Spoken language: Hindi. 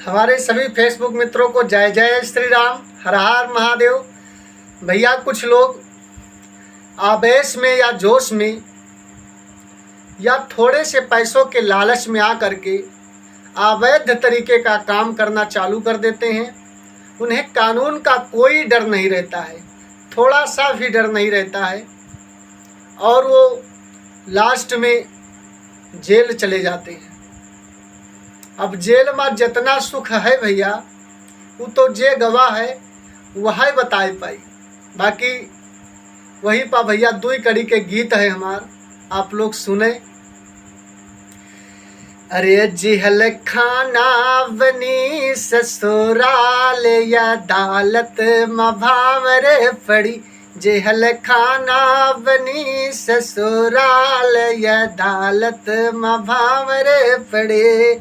हमारे सभी फेसबुक मित्रों को जय जय श्री राम, हर हर महादेव। भैया कुछ लोग आवेश में या जोश में या थोड़े से पैसों के लालच में आकर के अवैध तरीके का काम करना चालू कर देते हैं। उन्हें कानून का कोई डर नहीं रहता है, थोड़ा सा भी डर नहीं रहता है, और वो लास्ट में जेल चले जाते हैं। अब जेल में जितना सुख है भैया, वो तो जे गवाह है वह बताए पाई। बाकी वही पा भैया दुई कड़ी के गीत है हमार, आप लोग सुने। अरे जिहल खाना बनी ससुराल या अदालत भावरे पड़ी, जेहल खाना बनी ससुराल या अदालत भावरे पड़े।